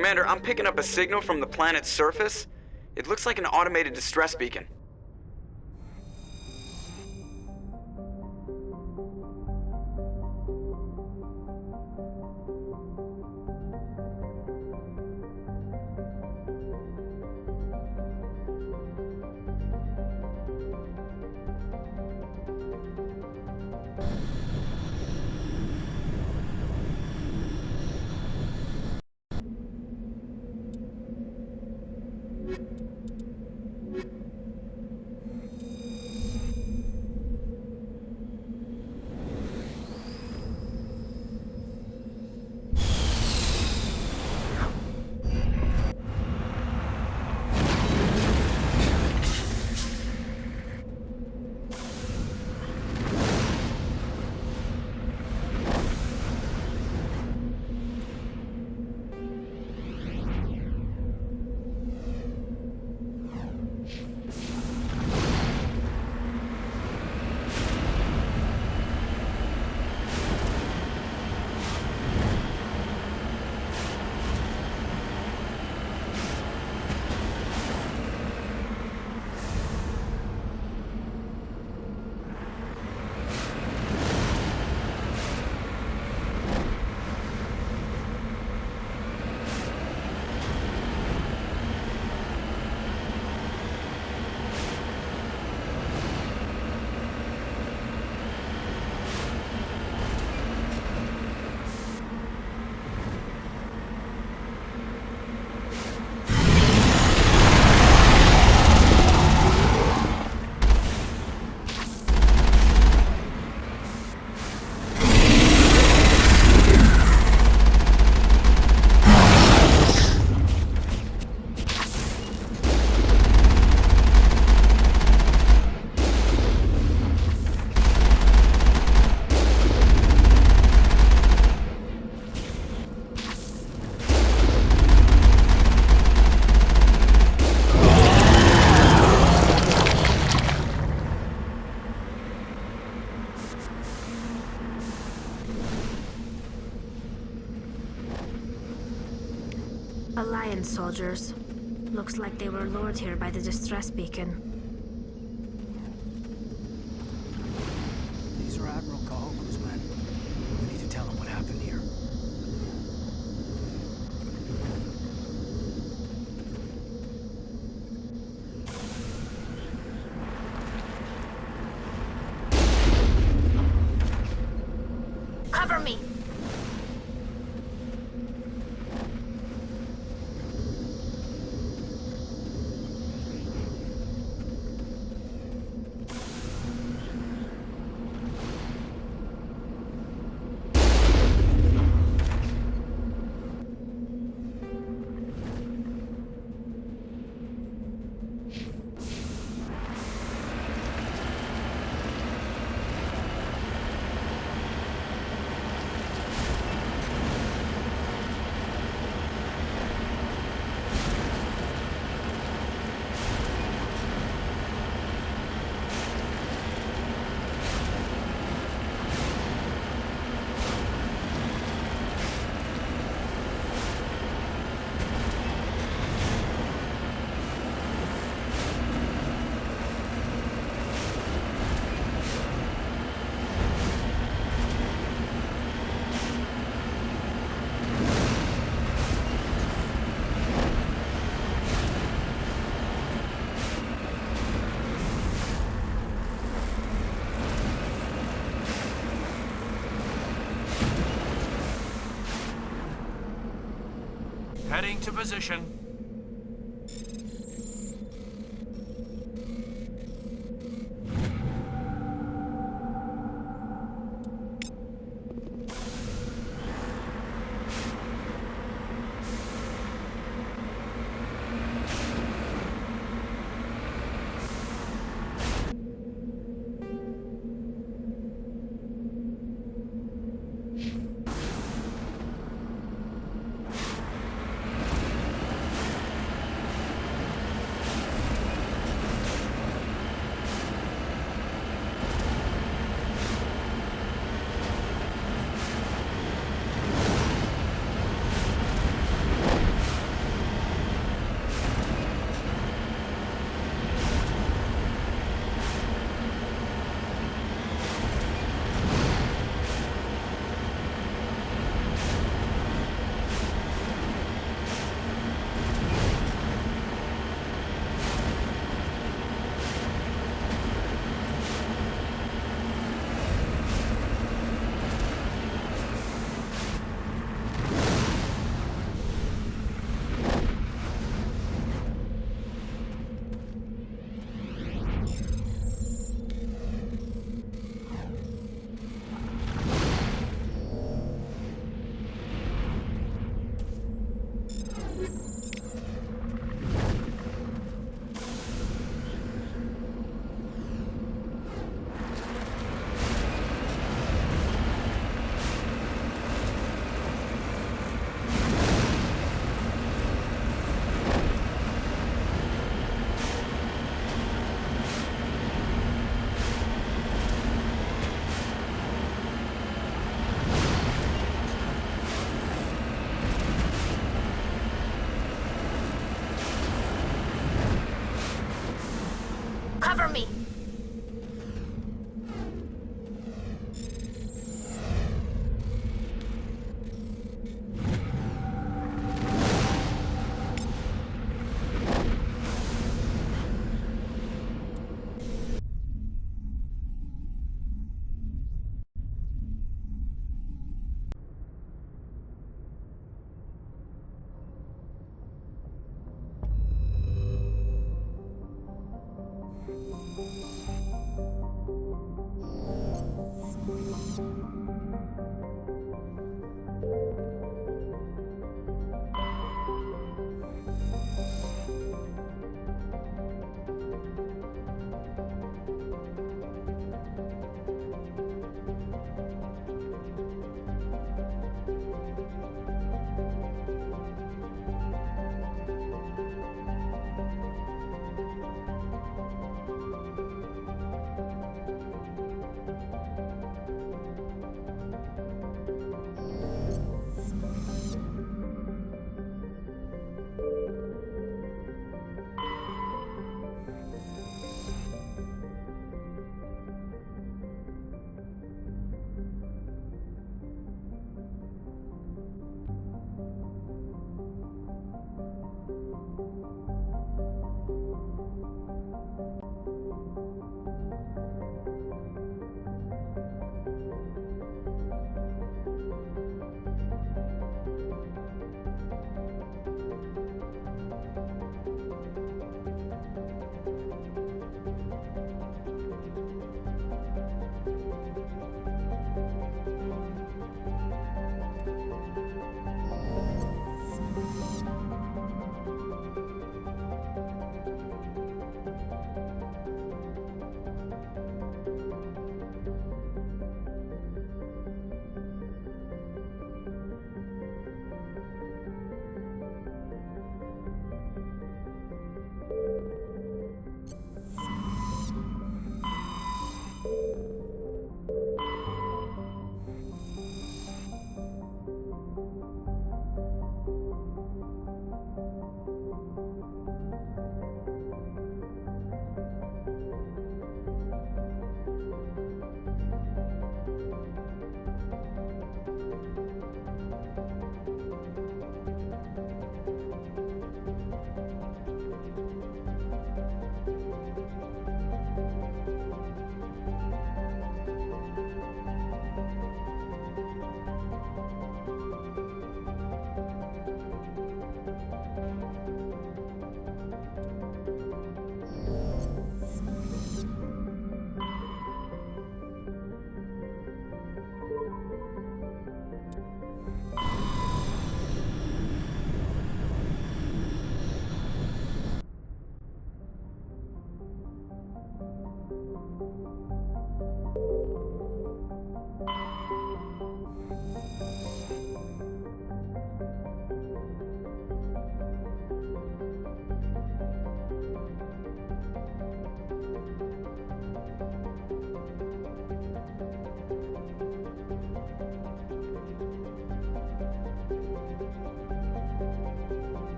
Commander, I'm picking up a signal from the planet's surface. It looks like an automated distress beacon. Guardian soldiers. Looks like they were lured here by the distress beacon. These are Admiral Kahoku's men. We need to tell him what happened here. Cover me! Heading to position. Cover me!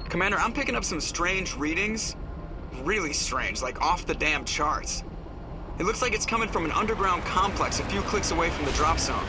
Commander, I'm picking up some strange readings. Really strange, like off the damn charts. It looks like it's coming from an underground complex a few clicks away from the drop zone.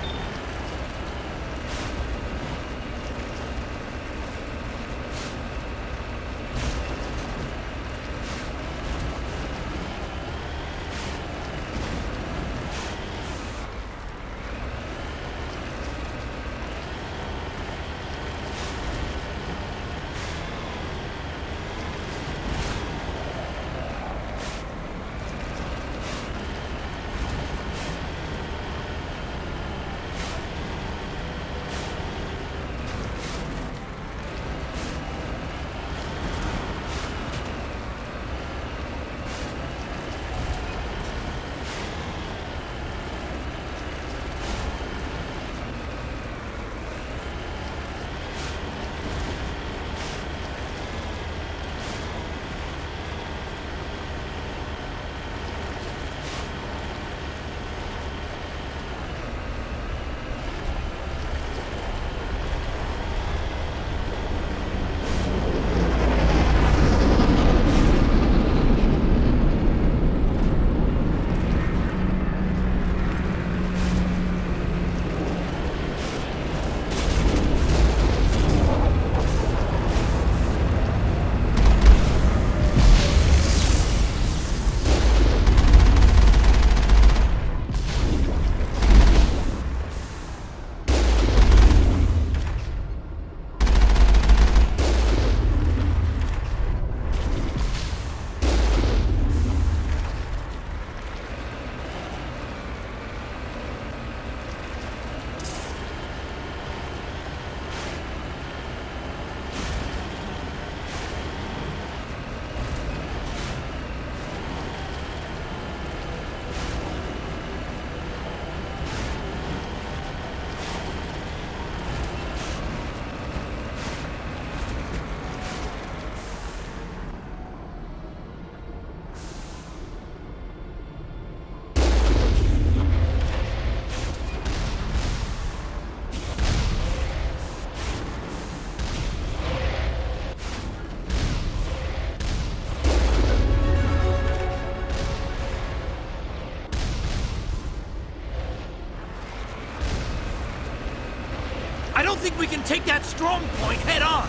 I don't think we can take that strong point head on.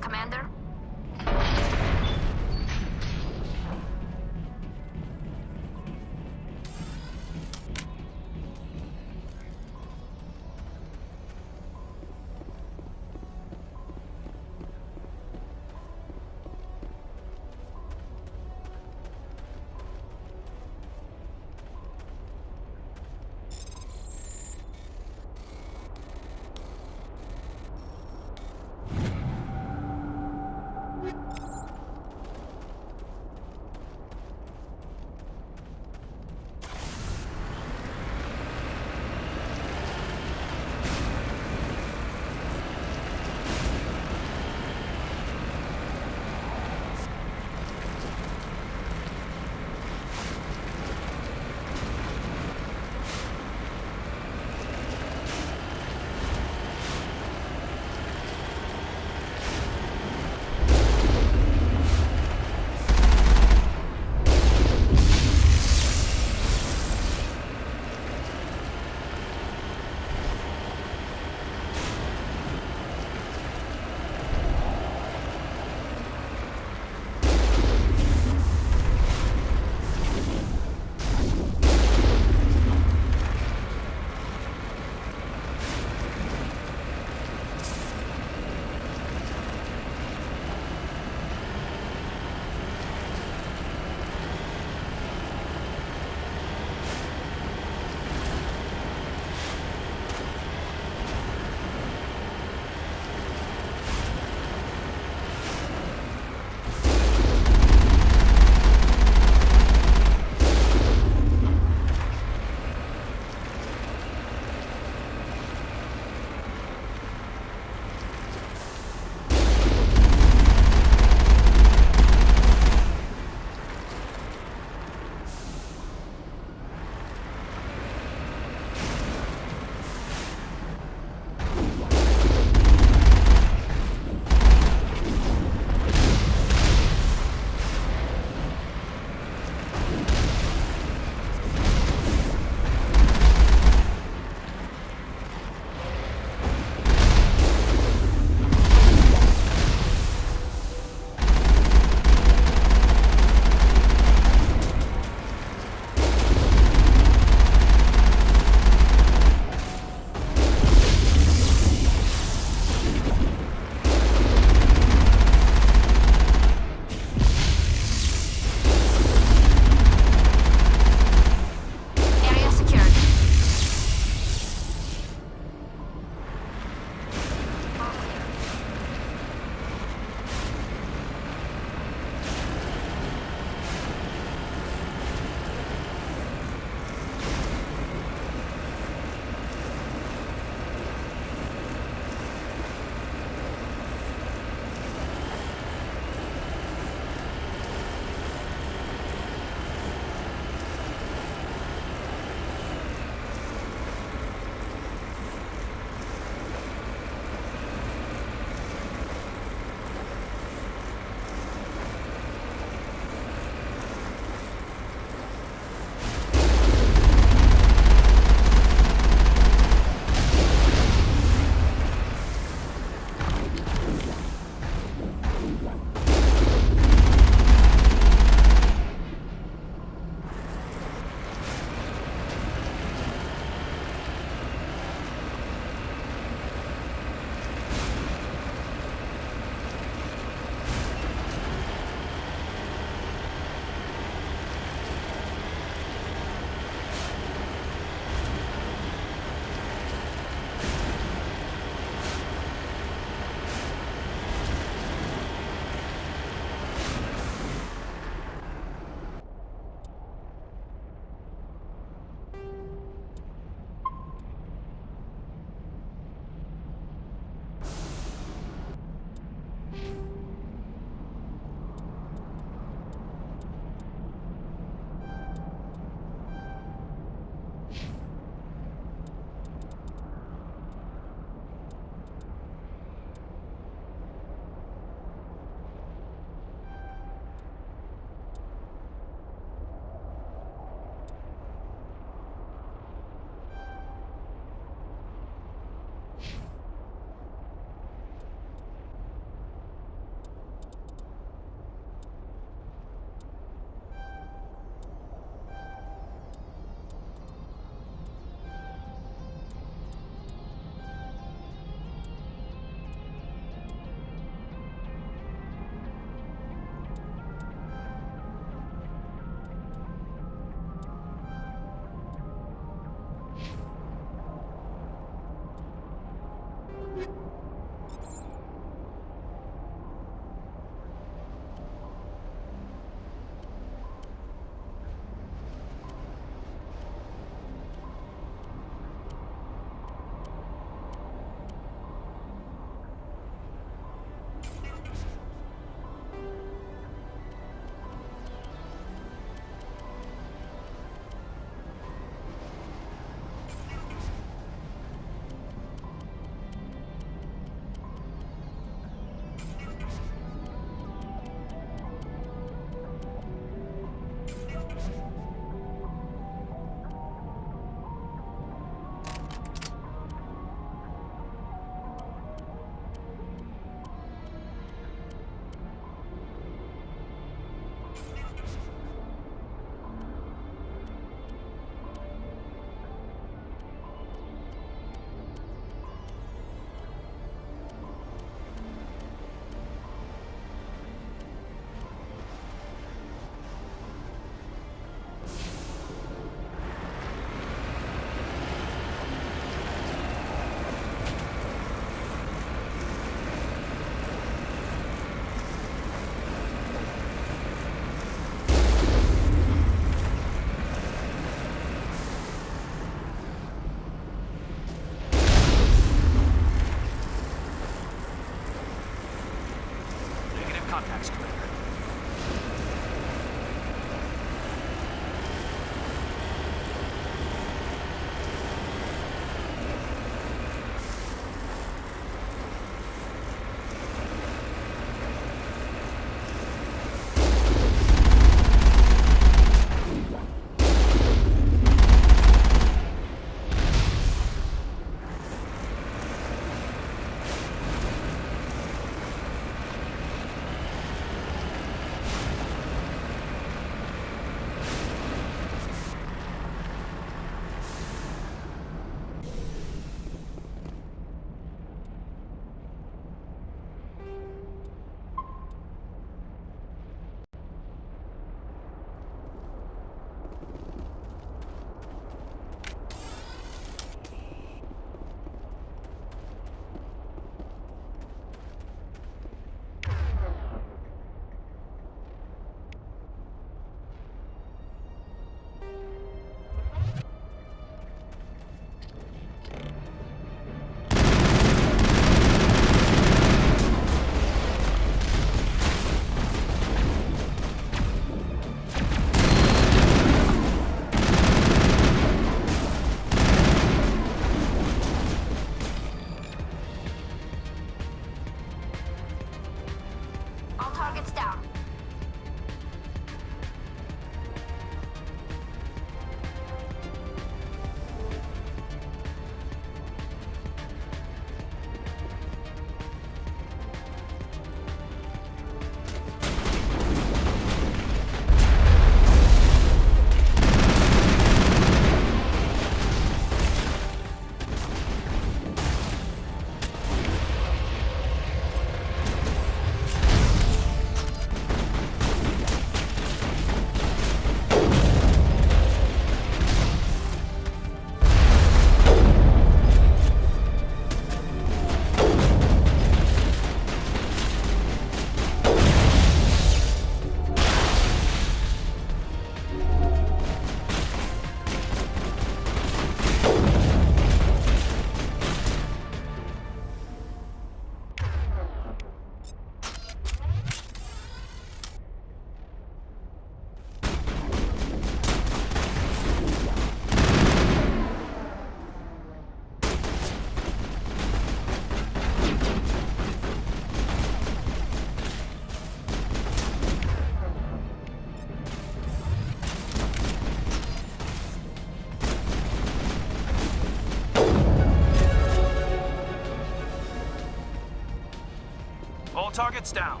targets down.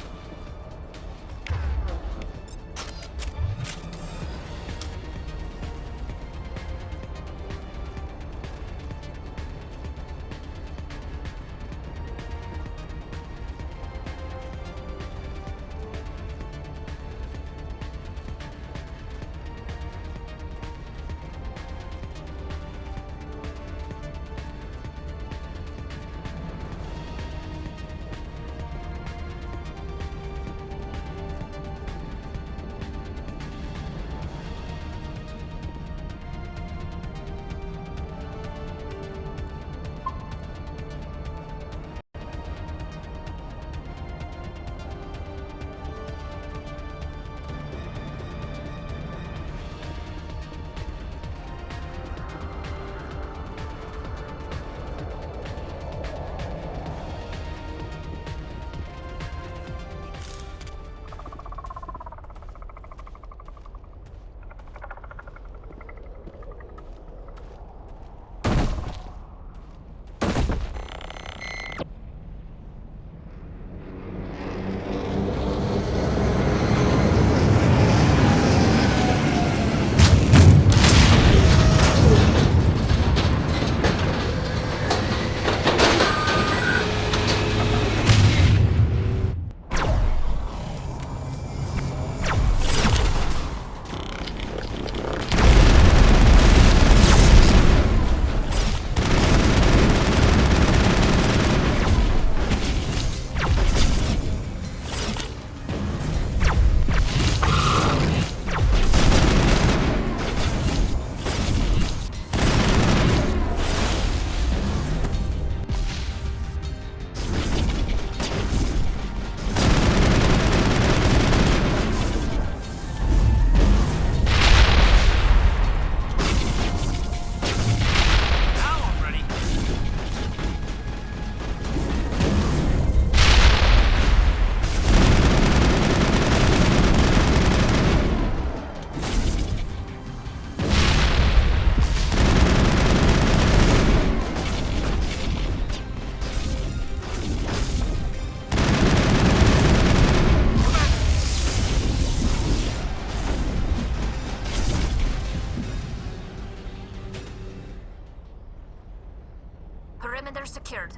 Perimeter secured.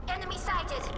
Enemy sighted.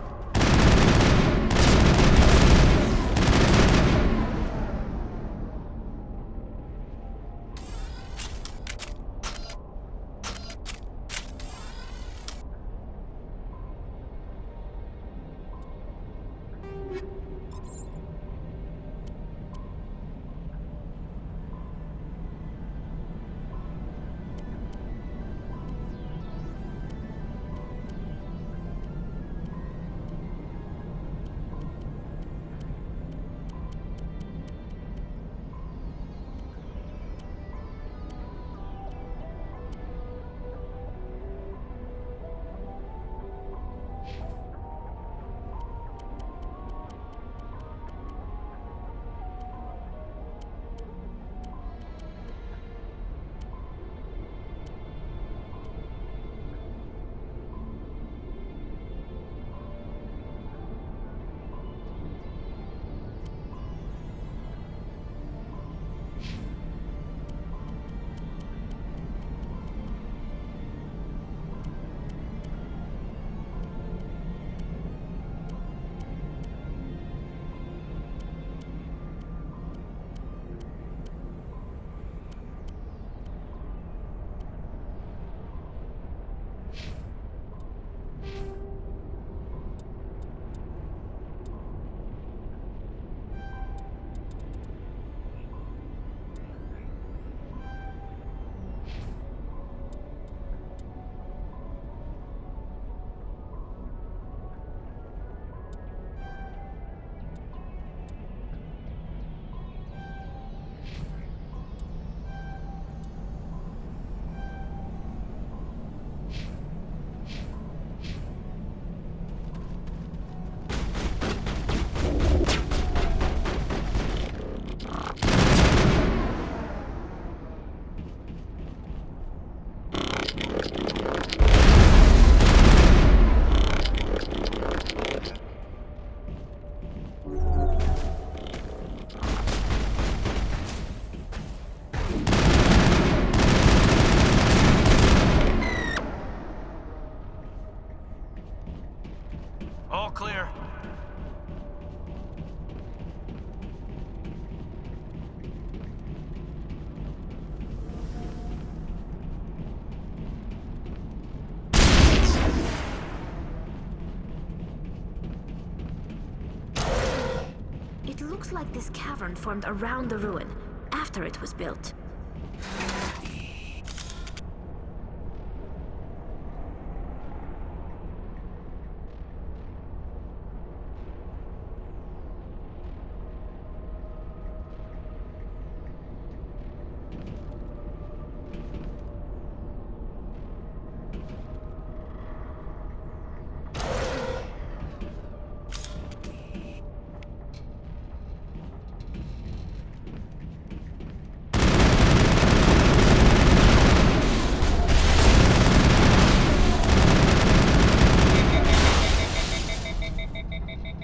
looks like this cavern formed around the ruin, after it was built.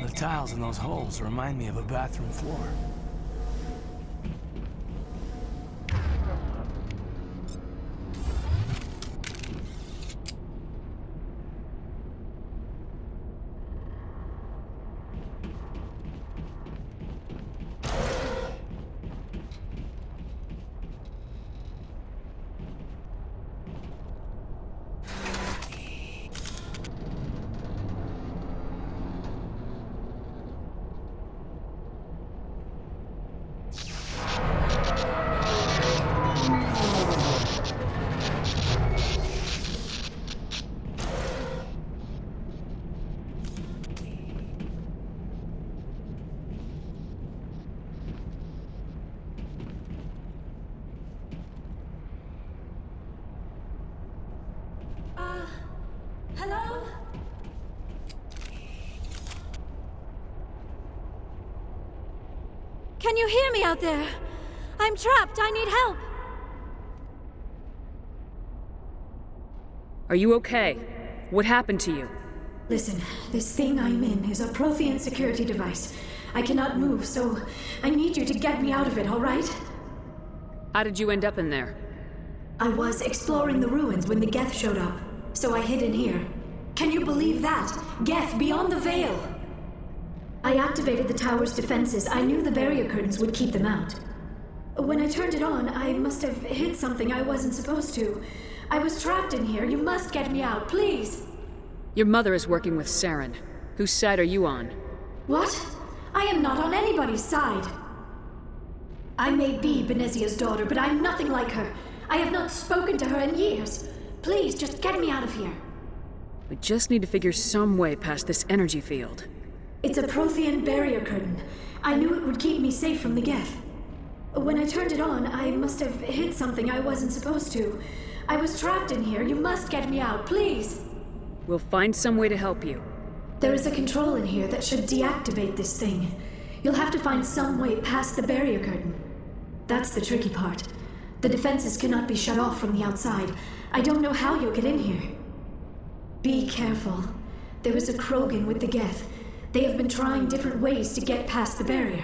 The tiles in those holes remind me of a bathroom floor. Hello? Can you hear me out there? I'm trapped. I need help. Are you okay? What happened to you? Listen, this thing I'm in is a Prothean security device. I cannot move, so I need you to get me out of it, all right? How did you end up in there? I was exploring the ruins when the Geth showed up, so I hid in here. Can you believe that? Geth, beyond the veil! I activated the tower's defenses. I knew the barrier curtains would keep them out. When I turned it on, I must have hit something I wasn't supposed to. I was trapped in here. You must get me out, please! Your mother is working with Saren. Whose side are you on? What? I am not on anybody's side. I may be Benezia's daughter, but I'm nothing like her. I have not spoken to her in years. Please, just get me out of here. We just need to figure some way past this energy field. It's a Prothean barrier curtain. I knew it would keep me safe from the Geth. When I turned it on, I must have hit something I wasn't supposed to. I was trapped in here. You must get me out, please. We'll find some way to help you. There is a control in here that should deactivate this thing. You'll have to find some way past the barrier curtain. That's the tricky part. The defenses cannot be shut off from the outside. I don't know how you'll get in here. Be careful. There is a Krogan with the Geth. They have been trying different ways to get past the barrier.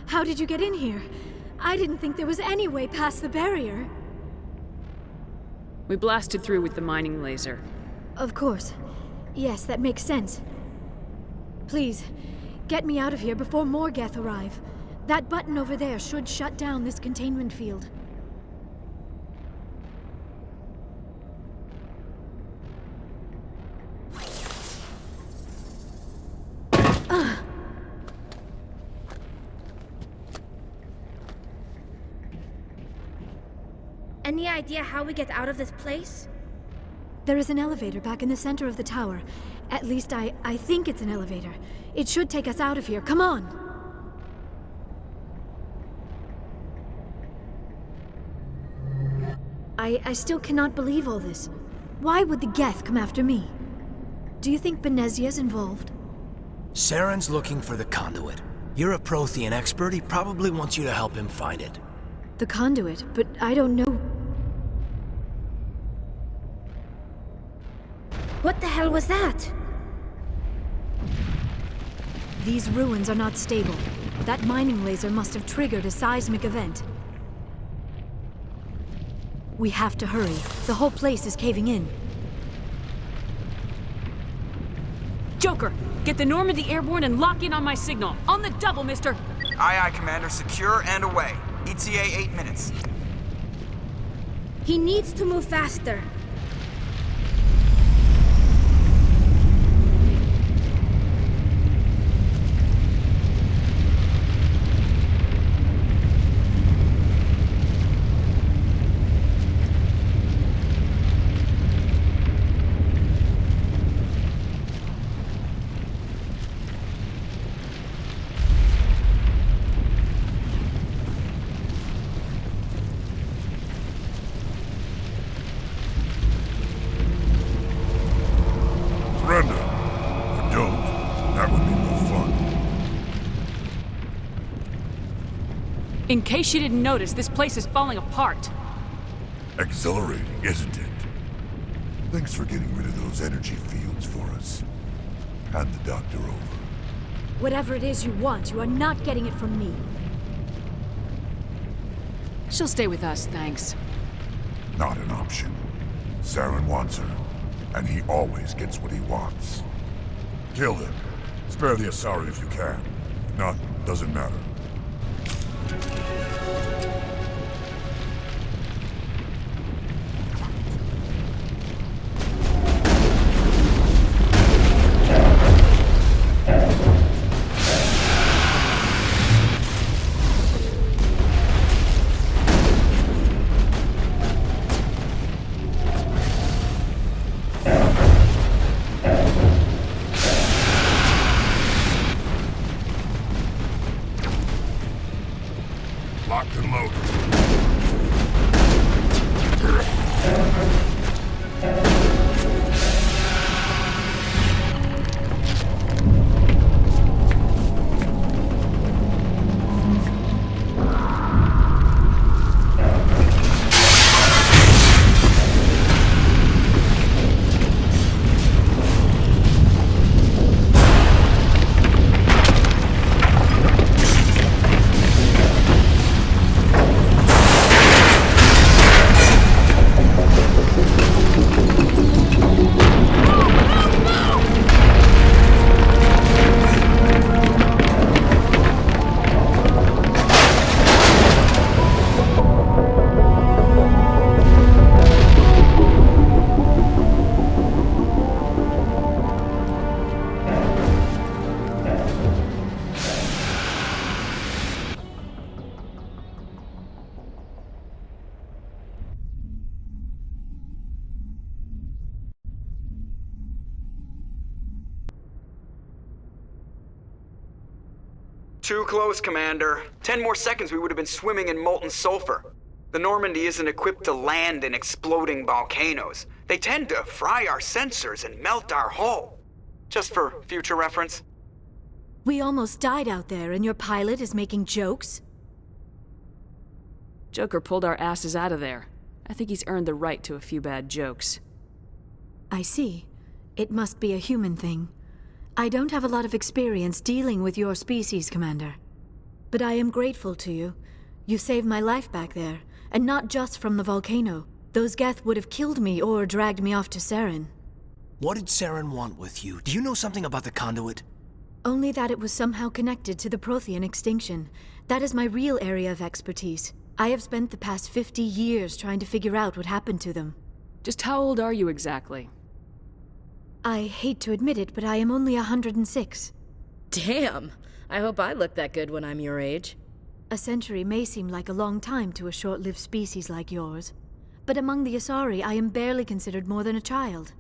How did you get in here? I didn't think there was any way past the barrier. We blasted through with the mining laser. Of course. Yes, that makes sense. Please, get me out of here before more Geth arrive. That button over there should shut down this containment field. Any idea how we get out of this place? There is an elevator back in the center of the tower. At least I think it's an elevator. It should take us out of here. Come on! I still cannot believe all this. Why would the Geth come after me? Do you think Benezia's involved? Saren's looking for the conduit. You're a Prothean expert. He probably wants you to help him find it. The conduit, but I don't know. What the hell was that? These ruins are not stable. That mining laser must have triggered a seismic event. We have to hurry. The whole place is caving in. Joker, get the Normandy airborne and lock in on my signal. On the double, mister! Aye, aye, Commander. Secure and away. ETA 8 minutes. He needs to move faster. Surrender. Or don't. That would be more fun. In case you didn't notice, this place is falling apart. Exhilarating, isn't it? Thanks for getting rid of those energy fields for us. Hand the doctor over. Whatever it is you want, you are not getting it from me. She'll stay with us, thanks. Not an option. Saren wants her, and he always gets what he wants. Kill him. Spare the Asari if you can. If not, doesn't matter. Locked and loaded. Too close, Commander. 10 more seconds we would have been swimming in molten sulfur. The Normandy isn't equipped to land in exploding volcanoes. They tend to fry our sensors and melt our hull. Just for future reference. We almost died out there, and your pilot is making jokes? Joker pulled our asses out of there. I think he's earned the right to a few bad jokes. I see. It must be a human thing. I don't have a lot of experience dealing with your species, Commander. But I am grateful to you. You saved my life back there, and not just from the volcano. Those Geth would have killed me or dragged me off to Saren. What did Saren want with you? Do you know something about the conduit? Only that it was somehow connected to the Prothean extinction. That is my real area of expertise. I have spent the past 50 years trying to figure out what happened to them. Just how old are you exactly? I hate to admit it, but I am only 106. Damn! I hope I look that good when I'm your age. A century may seem like a long time to a short-lived species like yours, but among the Asari I am barely considered more than a child.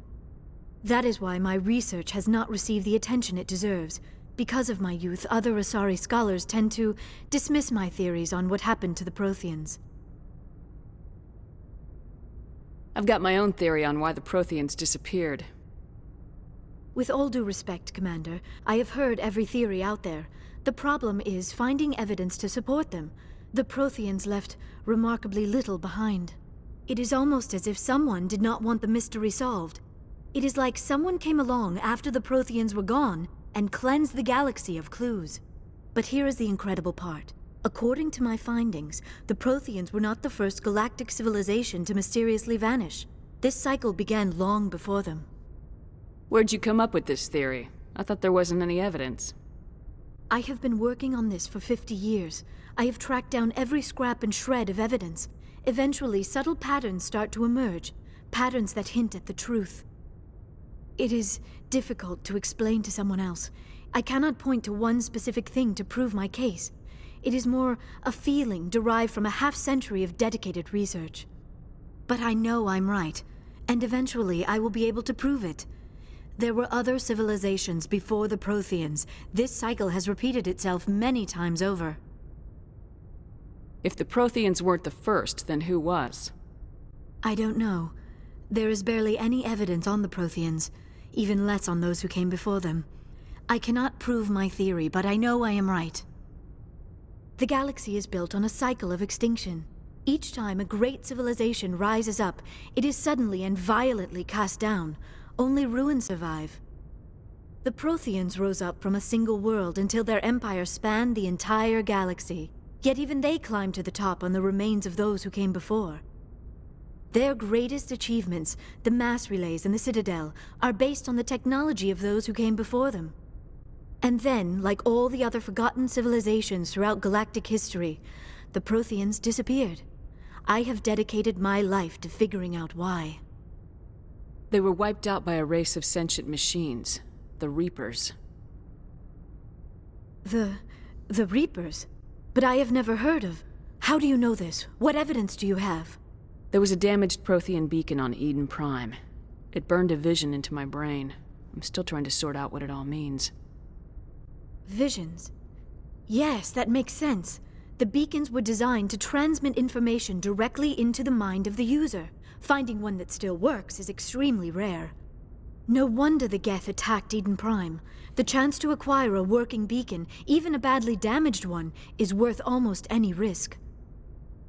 That is why my research has not received the attention it deserves. Because of my youth, other Asari scholars tend to dismiss my theories on what happened to the Protheans. I've got my own theory on why the Protheans disappeared. With all due respect, Commander, I have heard every theory out there. The problem is finding evidence to support them. The Protheans left remarkably little behind. It is almost as if someone did not want the mystery solved. It is like someone came along after the Protheans were gone and cleansed the galaxy of clues. But here is the incredible part. According to my findings, the Protheans were not the first galactic civilization to mysteriously vanish. This cycle began long before them. Where'd you come up with this theory? I thought there wasn't any evidence. I have been working on this for 50 years. I have tracked down every scrap and shred of evidence. Eventually, subtle patterns start to emerge, patterns that hint at the truth. It is difficult to explain to someone else. I cannot point to one specific thing to prove my case. It is more a feeling derived from a half-century of dedicated research. But I know I'm right, and eventually I will be able to prove it. There were other civilizations before the Protheans. This cycle has repeated itself many times over. If the Protheans weren't the first, then who was? I don't know. There is barely any evidence on the Protheans, even less on those who came before them. I cannot prove my theory, but I know I am right. The galaxy is built on a cycle of extinction. Each time a great civilization rises up, it is suddenly and violently cast down. Only ruins survive. The Protheans rose up from a single world until their empire spanned the entire galaxy. Yet even they climbed to the top on the remains of those who came before. Their greatest achievements, the mass relays and the Citadel, are based on the technology of those who came before them. And then, like all the other forgotten civilizations throughout galactic history, the Protheans disappeared. I have dedicated my life to figuring out why. They were wiped out by a race of sentient machines, the Reapers. The Reapers? But I have never heard of. How do you know this? What evidence do you have? There was a damaged Prothean beacon on Eden Prime. It burned a vision into my brain. I'm still trying to sort out what it all means. Visions? Yes, that makes sense. The beacons were designed to transmit information directly into the mind of the user. Finding one that still works is extremely rare. No wonder the Geth attacked Eden Prime. The chance to acquire a working beacon, even a badly damaged one, is worth almost any risk.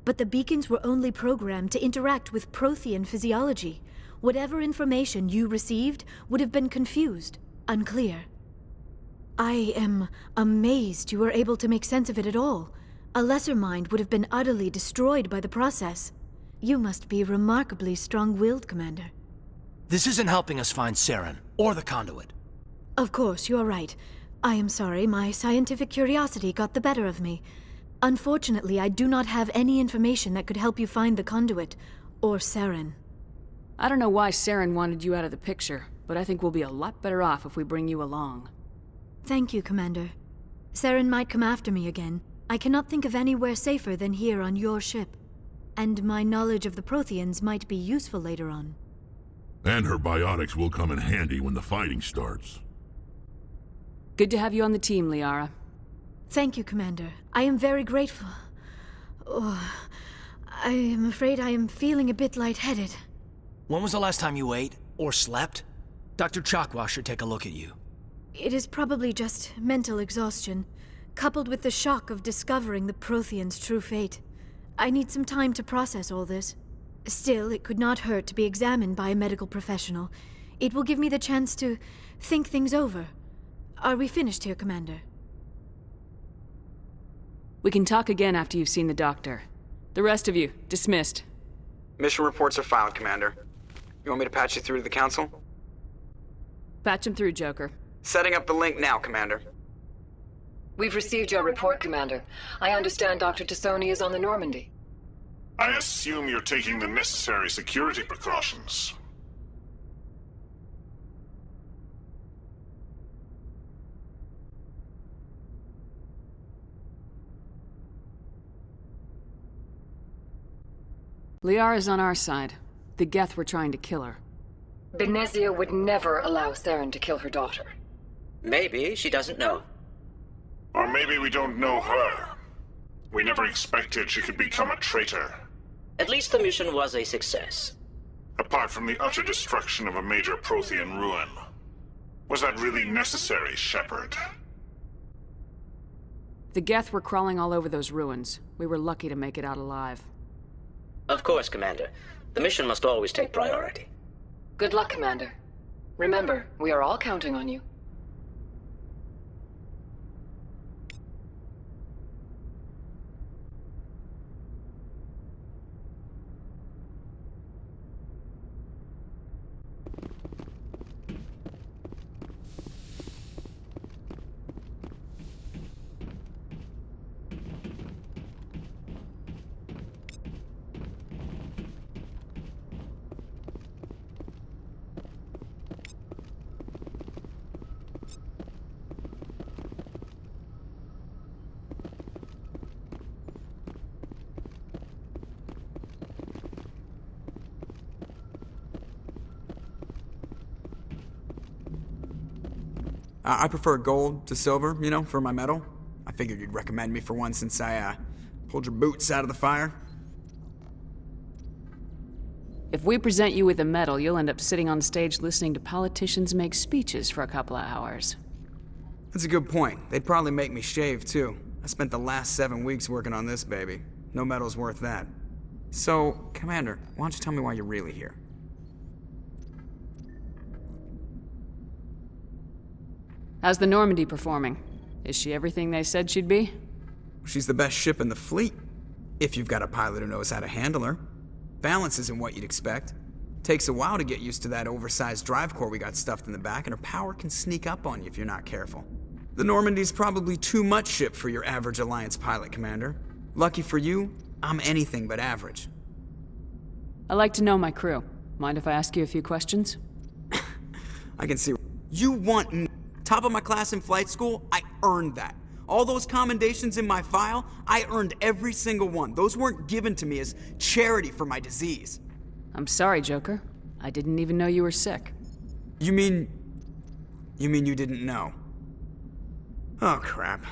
But the beacons were only programmed to interact with Prothean physiology. Whatever information you received would have been confused, unclear. I am amazed you were able to make sense of it at all. A lesser mind would have been utterly destroyed by the process. You must be remarkably strong-willed, Commander. This isn't helping us find Saren, or the conduit. Of course, you are right. I am sorry, my scientific curiosity got the better of me. Unfortunately, I do not have any information that could help you find the conduit, or Saren. I don't know why Saren wanted you out of the picture, but I think we'll be a lot better off if we bring you along. Thank you, Commander. Saren might come after me again. I cannot think of anywhere safer than here on your ship. And my knowledge of the Protheans might be useful later on. And her biotics will come in handy when the fighting starts. Good to have you on the team, Liara. Thank you, Commander. I am very grateful. Oh, I am afraid I am feeling a bit lightheaded. When was the last time you ate? Or slept? Dr. Chakwa should take a look at you. It is probably just mental exhaustion, coupled with the shock of discovering the Protheans' true fate. I need some time to process all this. Still, it could not hurt to be examined by a medical professional. It will give me the chance to think things over. Are we finished here, Commander? We can talk again after you've seen the doctor. The rest of you, dismissed. Mission reports are filed, Commander. You want me to patch you through to the Council? Patch him through, Joker. Setting up the link now, Commander. We've received your report, Commander. I understand Dr. Tassoni is on the Normandy. I assume you're taking the necessary security precautions. Liara's on our side. The Geth were trying to kill her. Benezia would never allow Saren to kill her daughter. Maybe she doesn't know. Or maybe we don't know her. We never expected she could become a traitor. At least the mission was a success. Apart from the utter destruction of a major Prothean ruin. Was that really necessary, Shepard? The Geth were crawling all over those ruins. We were lucky to make it out alive. Of course, Commander. The mission must always take priority. Good luck, Commander. Remember, we are all counting on you. I prefer gold to silver, you know, for my medal. I figured you'd recommend me for one since I, pulled your boots out of the fire. If we present you with a medal, you'll end up sitting on stage listening to politicians make speeches for a couple of hours. That's a good point. They'd probably make me shave, too. I spent the last 7 weeks working on this baby. No medal's worth that. So, Commander, why don't you tell me why you're really here? How's the Normandy performing? Is she everything they said she'd be? She's the best ship in the fleet, if you've got a pilot who knows how to handle her. Balance isn't what you'd expect. Takes a while to get used to that oversized drive core we got stuffed in the back, and her power can sneak up on you if you're not careful. The Normandy's probably too much ship for your average Alliance pilot, Commander. Lucky for you, I'm anything but average. I like to know my crew. Mind if I ask you a few questions? I can see. You want top of my class in flight school? I earned that. All those commendations in my file, I earned every single one. Those weren't given to me as charity for my disease. I'm sorry, Joker. I didn't even know you were sick. You mean you didn't know? Oh, crap.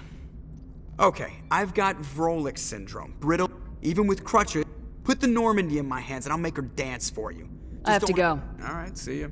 Okay, I've got Vrolik syndrome. Brittle, even with crutches. Put the Normandy in my hands and I'll make her dance for you. I have to go. All right, see ya.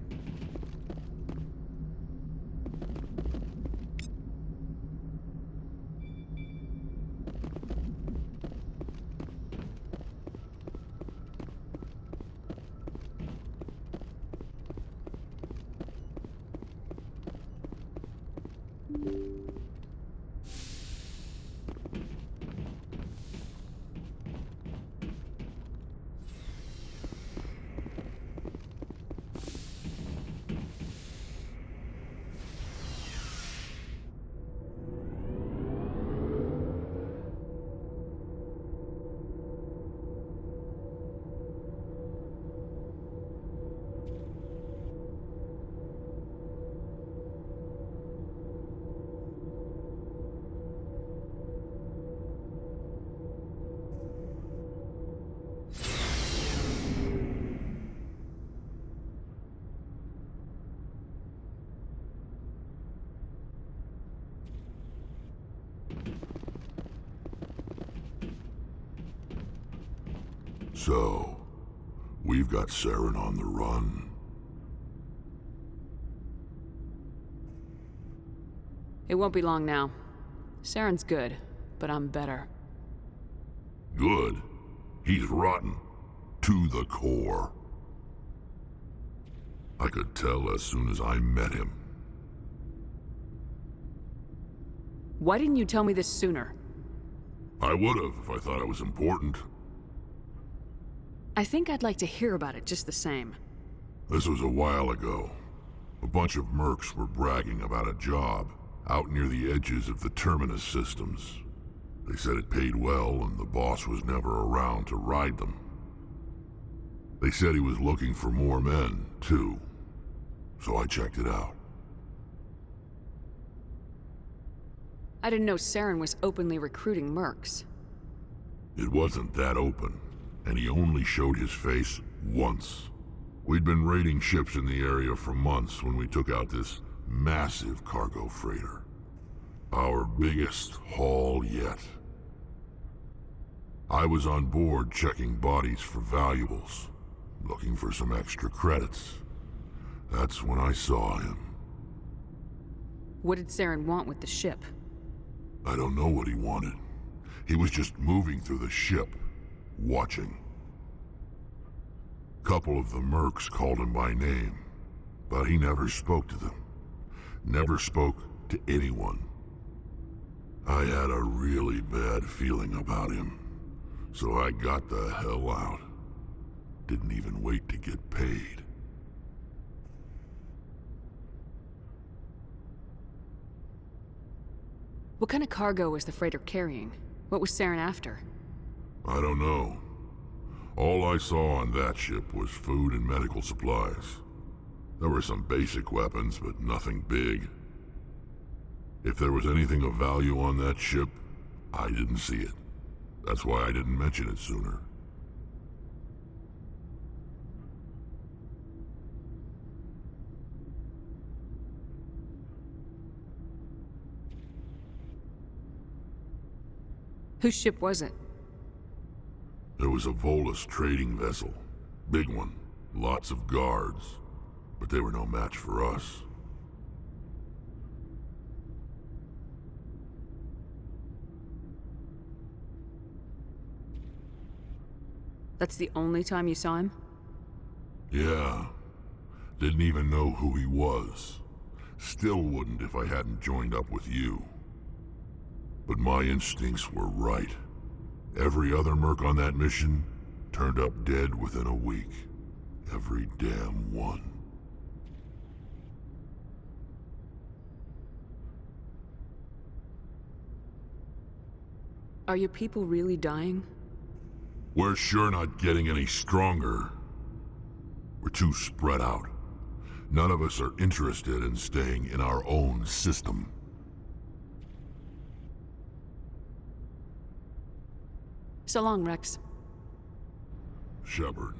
So, we've got Saren on the run. It won't be long now. Saren's good, but I'm better. Good? He's rotten. To the core. I could tell as soon as I met him. Why didn't you tell me this sooner? I would've if I thought it was important. I think I'd like to hear about it just the same. This was a while ago. A bunch of mercs were bragging about a job out near the edges of the Terminus systems. They said it paid well and the boss was never around to ride them. They said he was looking for more men, too. So I checked it out. I didn't know Saren was openly recruiting mercs. It wasn't that open, and he only showed his face once. We'd been raiding ships in the area for months when we took out this massive cargo freighter. Our biggest haul yet. I was on board checking bodies for valuables, looking for some extra credits. That's when I saw him. What did Saren want with the ship? I don't know what he wanted. He was just moving through the ship, watching. Couple of the mercs called him by name, but he never spoke to them. Never spoke to anyone. I had a really bad feeling about him, so I got the hell out. Didn't even wait to get paid. What kind of cargo was the freighter carrying? What was Saren after? I don't know. All I saw on that ship was food and medical supplies. There were some basic weapons, but nothing big. If there was anything of value on that ship, I didn't see it. That's why I didn't mention it sooner. Whose ship was it? It was a Volus trading vessel. Big one. Lots of guards. But they were no match for us. That's the only time you saw him? Yeah. Didn't even know who he was. Still wouldn't if I hadn't joined up with you. But my instincts were right. Every other merc on that mission turned up dead within a week. Every damn one. Are your people really dying? We're sure not getting any stronger. We're too spread out. None of us are interested in staying in our own system. So long, Rex. Shepard.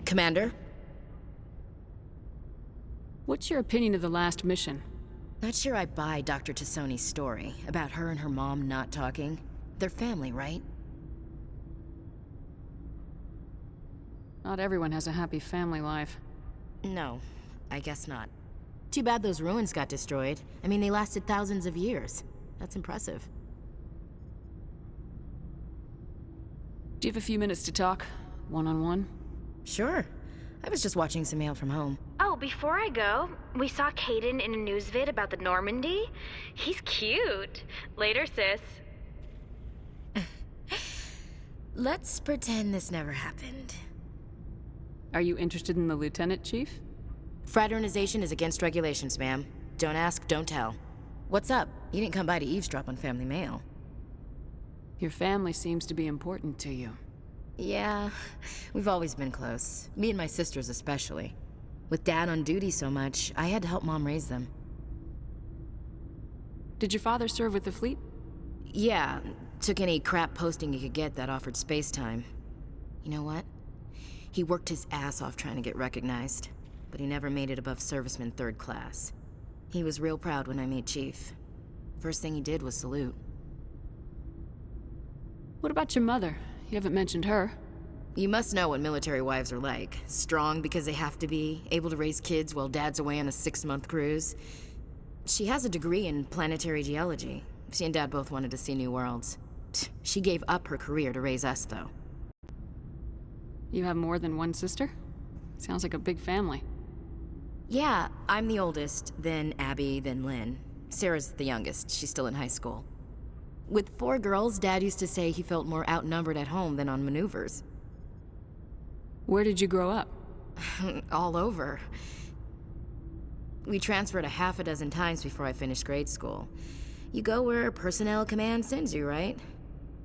Commander? What's your opinion of the last mission? Not sure I buy Dr. Tassoni's story about her and her mom not talking. They're family, right? Not everyone has a happy family life. No, I guess not. Too bad those ruins got destroyed. I mean, they lasted thousands of years. That's impressive. Do you have a few minutes to talk? One-on-one? Sure. I was just watching some mail from home. Oh, before I go, we saw Kaidan in a news vid about the Normandy. He's cute. Later, sis. Let's pretend this never happened. Are you interested in the Lieutenant, Chief? Fraternization is against regulations, ma'am. Don't ask, don't tell. What's up? You didn't come by to eavesdrop on family mail. Your family seems to be important to you. Yeah, we've always been close. Me and my sisters especially. With Dad on duty so much, I had to help Mom raise them. Did your father serve with the fleet? Yeah, took any crap posting he could get that offered space time. You know what? He worked his ass off trying to get recognized, but he never made it above serviceman 3rd class. He was real proud when I made Chief. First thing he did was salute. What about your mother? You haven't mentioned her. You must know what military wives are like. Strong because they have to be, able to raise kids while dad's away on a 6-month cruise. She has a degree in planetary geology. She and dad both wanted to see new worlds. She gave up her career to raise us, though. You have more than one sister? Sounds like a big family. Yeah, I'm the oldest, then Abby, then Lynn. Sarah's the youngest. She's still in high school. With 4 girls, Dad used to say he felt more outnumbered at home than on maneuvers. Where did you grow up? All over. We transferred a half a dozen times before I finished grade school. You go where personnel command sends you, right?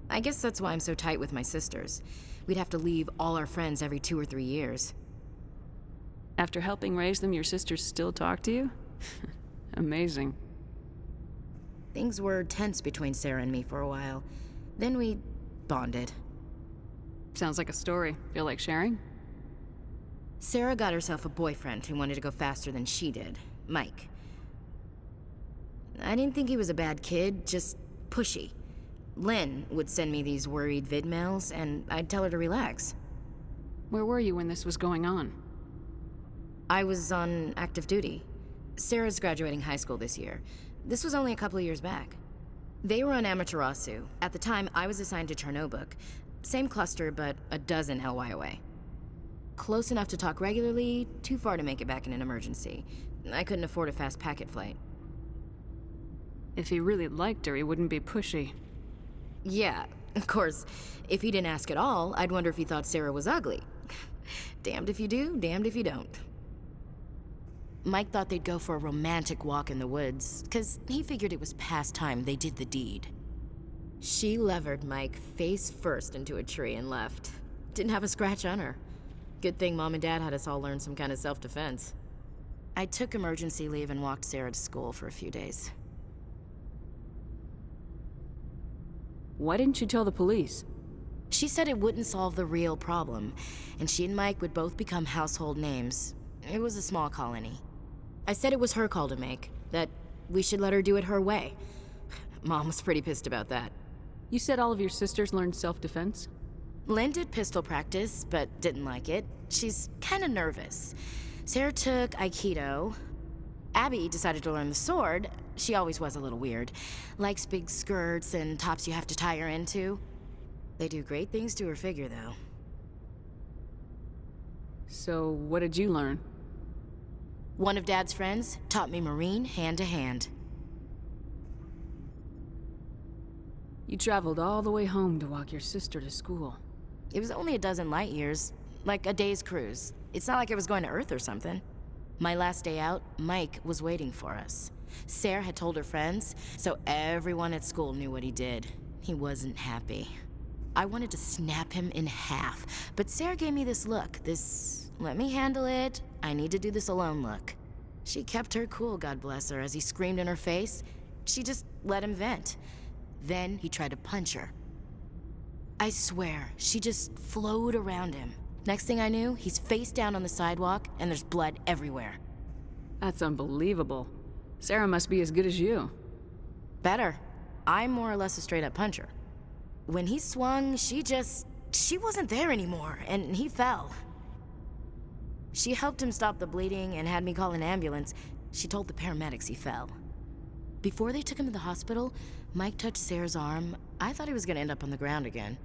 I guess that's why I'm so tight with my sisters. We'd have to leave all our friends every 2 or 3 years. After helping raise them, your sisters still talk to you? Amazing. Things were tense between Sarah and me for a while. Then we bonded. Sounds like a story. Feel like sharing? Sarah got herself a boyfriend who wanted to go faster than she did, Mike. I didn't think he was a bad kid, just pushy. Lynn would send me these worried vid mails, and I'd tell her to relax. Where were you when this was going on? I was on active duty. Sarah's graduating high school this year. This was only a couple of years back. They were on Amaterasu. At the time, I was assigned to Chernobog. Same cluster, but a dozen LY away. Close enough to talk regularly, too far to make it back in an emergency. I couldn't afford a fast packet flight. If he really liked her, he wouldn't be pushy. Yeah, of course. If he didn't ask at all, I'd wonder if he thought Sarah was ugly. Damned if you do, damned if you don't. Mike thought they'd go for a romantic walk in the woods, 'cause he figured it was past time they did the deed. She levered Mike face first into a tree and left. Didn't have a scratch on her. Good thing Mom and Dad had us all learn some kind of self-defense. I took emergency leave and walked Sarah to school for a few days. Why didn't you tell the police? She said it wouldn't solve the real problem, and she and Mike would both become household names. It was a small colony. I said it was her call to make, that we should let her do it her way. Mom was pretty pissed about that. You said all of your sisters learned self-defense? Lynn did pistol practice, but didn't like it. She's kind of nervous. Sarah took Aikido. Abby decided to learn the sword. She always was a little weird. Likes big skirts and tops you have to tie her into. They do great things to her figure, though. So, what did you learn? One of Dad's friends taught me Marine hand to hand. You traveled all the way home to walk your sister to school. It was only a dozen light years, like a day's cruise. It's not like I was going to Earth or something. My last day out, Mike was waiting for us. Sarah had told her friends, so everyone at school knew what he did. He wasn't happy. I wanted to snap him in half, but Sarah gave me this look, this let me handle it, I need to do this alone look. She kept her cool, God bless her, as he screamed in her face. She just let him vent. Then he tried to punch her. I swear, she just flowed around him. Next thing I knew, he's face down on the sidewalk, and there's blood everywhere. That's unbelievable. Sarah must be as good as you. Better. I'm more or less a straight-up puncher. When he swung, she wasn't there anymore, and he fell. She helped him stop the bleeding and had me call an ambulance. She told the paramedics he fell. Before they took him to the hospital, Mike touched Sarah's arm. I thought he was gonna end up on the ground again.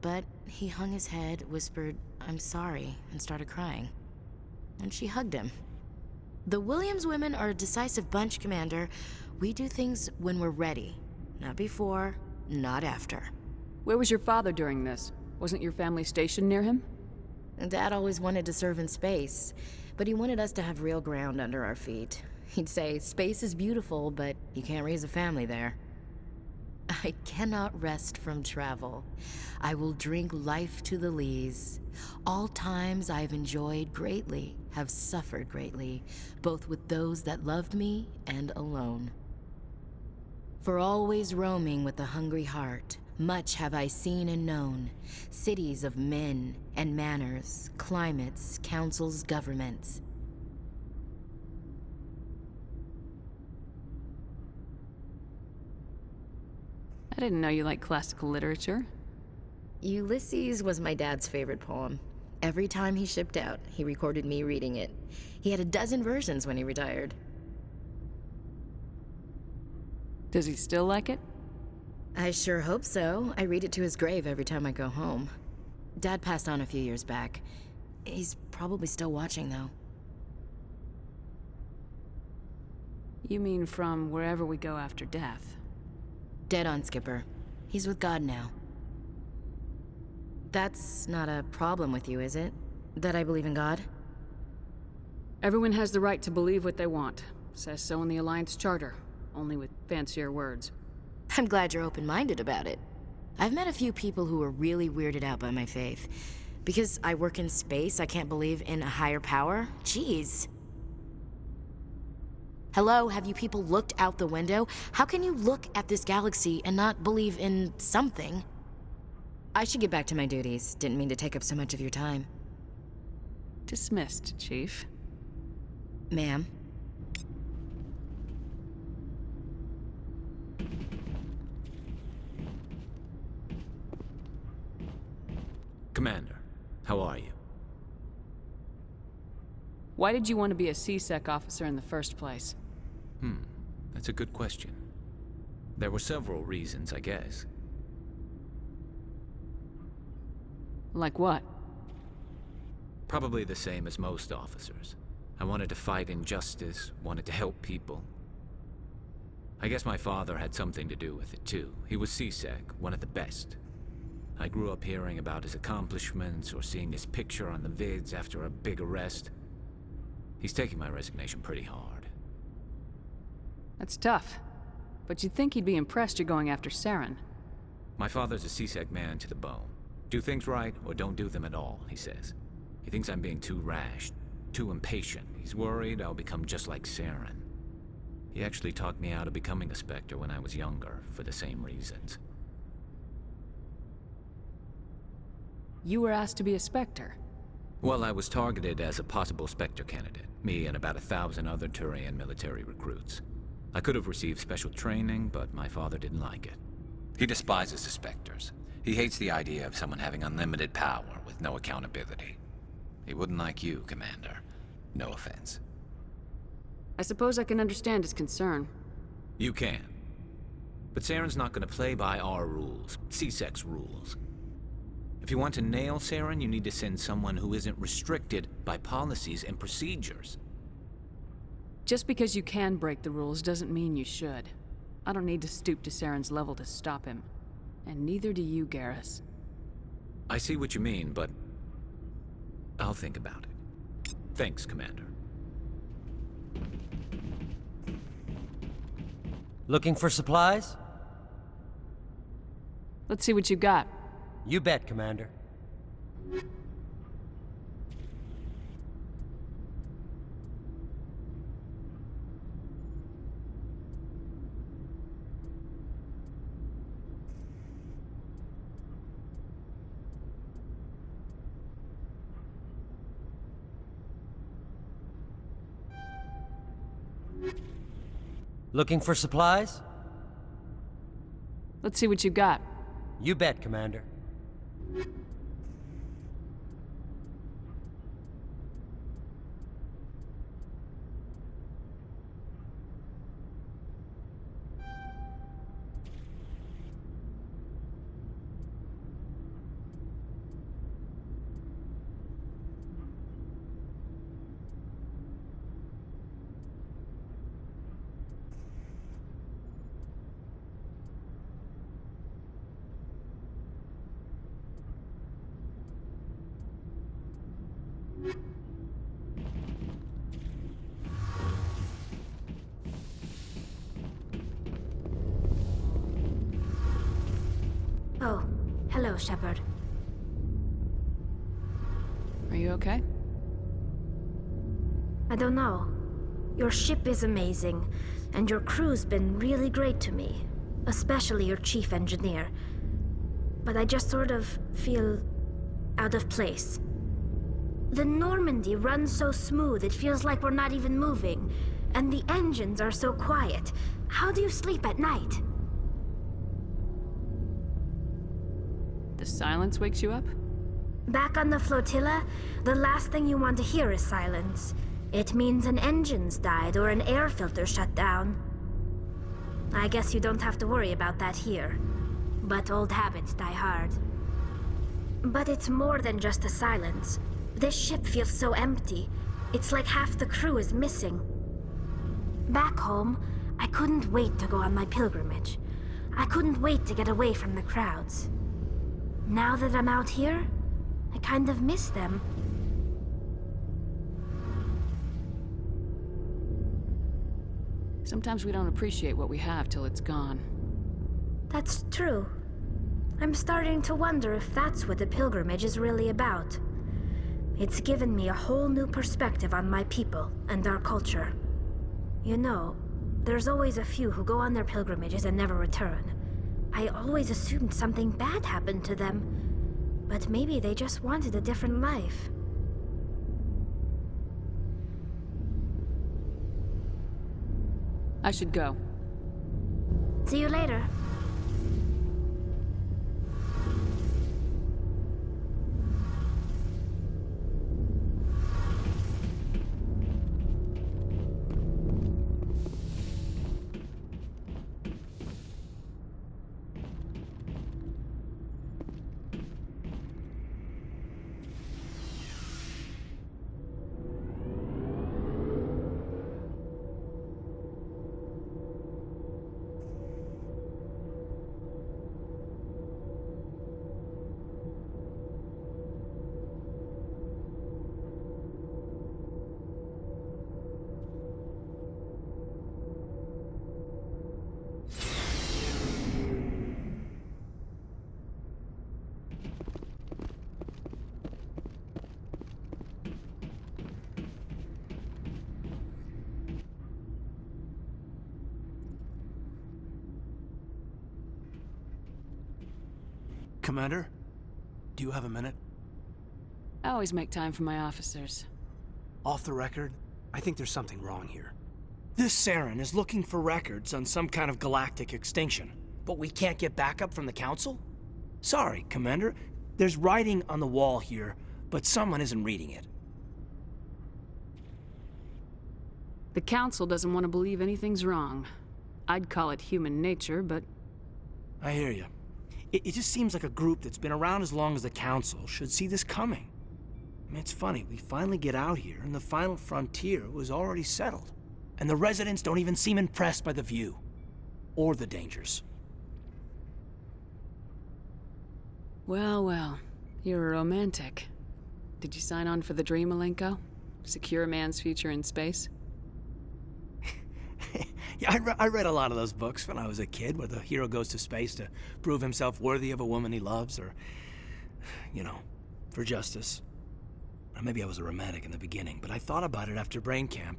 But he hung his head, whispered, "I'm sorry," and started crying. And she hugged him. The Williams women are a decisive bunch, Commander. We do things when we're ready. Not before, not after. Where was your father during this? Wasn't your family stationed near him? Dad always wanted to serve in space, but he wanted us to have real ground under our feet. He'd say, space is beautiful, but you can't raise a family there. I cannot rest from travel. I will drink life to the lees. All times I have enjoyed greatly, have suffered greatly, both with those that loved me and alone. For always roaming with a hungry heart, Much have I seen and known, cities of men and manners, climates, councils, governments. I didn't know you liked classical literature. Ulysses was my dad's favorite poem. Every time he shipped out, he recorded me reading it. He had a dozen versions when he retired. Does he still like it? I sure hope so. I read it to his grave every time I go home. Dad passed on a few years back. He's probably still watching, though. You mean from wherever we go after death? Dead on, Skipper. He's with God now. That's not a problem with you, is it? That I believe in God? Everyone has the right to believe what they want. Says so in the Alliance Charter, only with fancier words. I'm glad you're open-minded about it. I've met a few people who are really weirded out by my faith. Because I work in space, I can't believe in a higher power? Jeez. Hello, have you people looked out the window? How can you look at this galaxy and not believe in something? I should get back to my duties. Didn't mean to take up so much of your time. Dismissed, Chief. Ma'am. Commander, how are you? Why did you want to be a C-Sec officer in the first place? That's a good question. There were several reasons, I guess. Like what? Probably the same as most officers. I wanted to fight injustice, wanted to help people. I guess my father had something to do with it too. He was C-Sec, one of the best. I grew up hearing about his accomplishments or seeing his picture on the vids after a big arrest. He's taking my resignation pretty hard. That's tough. But you'd think he'd be impressed you're going after Saren. My father's a C-Sec man to the bone. Do things right or don't do them at all, he says. He thinks I'm being too rash, too impatient. He's worried I'll become just like Saren. He actually talked me out of becoming a Spectre when I was younger, for the same reasons. You were asked to be a Spectre? Well, I was targeted as a possible Spectre candidate. Me and about 1,000 other Turian military recruits. I could have received special training, but my father didn't like it. He despises the Spectres. He hates the idea of someone having unlimited power with no accountability. He wouldn't like you, Commander. No offense. I suppose I can understand his concern. You can. But Saren's not going to play by our rules, C-Sec's rules. If you want to nail Saren, you need to send someone who isn't restricted by policies and procedures. Just because you can break the rules doesn't mean you should. I don't need to stoop to Saren's level to stop him. And neither do you, Garrus. I see what you mean, but I'll think about it. Thanks, Commander. Looking for supplies? Let's see what you got. You bet, Commander. Looking for supplies? Let's see what you got. You bet, Commander. Oh, hello, Shepard. Are you okay? I don't know. Your ship is amazing, and your crew's been really great to me. Especially your chief engineer. but I just sort of feel out of place. The Normandy runs so smooth it feels like we're not even moving, and the engines are so quiet. How do you sleep at night? The silence wakes you up? Back on the flotilla, the last thing you want to hear is silence. It means an engine's died or an air filter shut down. I guess you don't have to worry about that here. But old habits die hard. But it's more than just the silence. This ship feels so empty. It's like half the crew is missing. Back home, I couldn't wait to go on my pilgrimage. I couldn't wait to get away from the crowds. Now that I'm out here, I kind of miss them. Sometimes we don't appreciate what we have till it's gone. That's true. I'm starting to wonder if that's what the pilgrimage is really about. It's given me a whole new perspective on my people and our culture. You know, there's always a few who go on their pilgrimages and never return. I always assumed something bad happened to them, but maybe they just wanted a different life. I should go. See you later. Commander, do you have a minute? I always make time for my officers. Off the record, I think there's something wrong here. This Saren is looking for records on some kind of galactic extinction, but we can't get backup from the Council? Sorry, Commander. There's writing on the wall here, but someone isn't reading it. The Council doesn't want to believe anything's wrong. I'd call it human nature, but... I hear you. It just seems like a group that's been around as long as the Council should see this coming. I mean, it's funny, we finally get out here, and the final frontier was already settled. And the residents don't even seem impressed by the view. Or the dangers. Well, well. You're a romantic. Did you sign on for the dream, Malenko? Secure a man's future in space? Yeah, I read a lot of those books when I was a kid, where the hero goes to space to prove himself worthy of a woman he loves, or, you know, for justice. Or maybe I was a romantic in the beginning, but I thought about it after brain camp.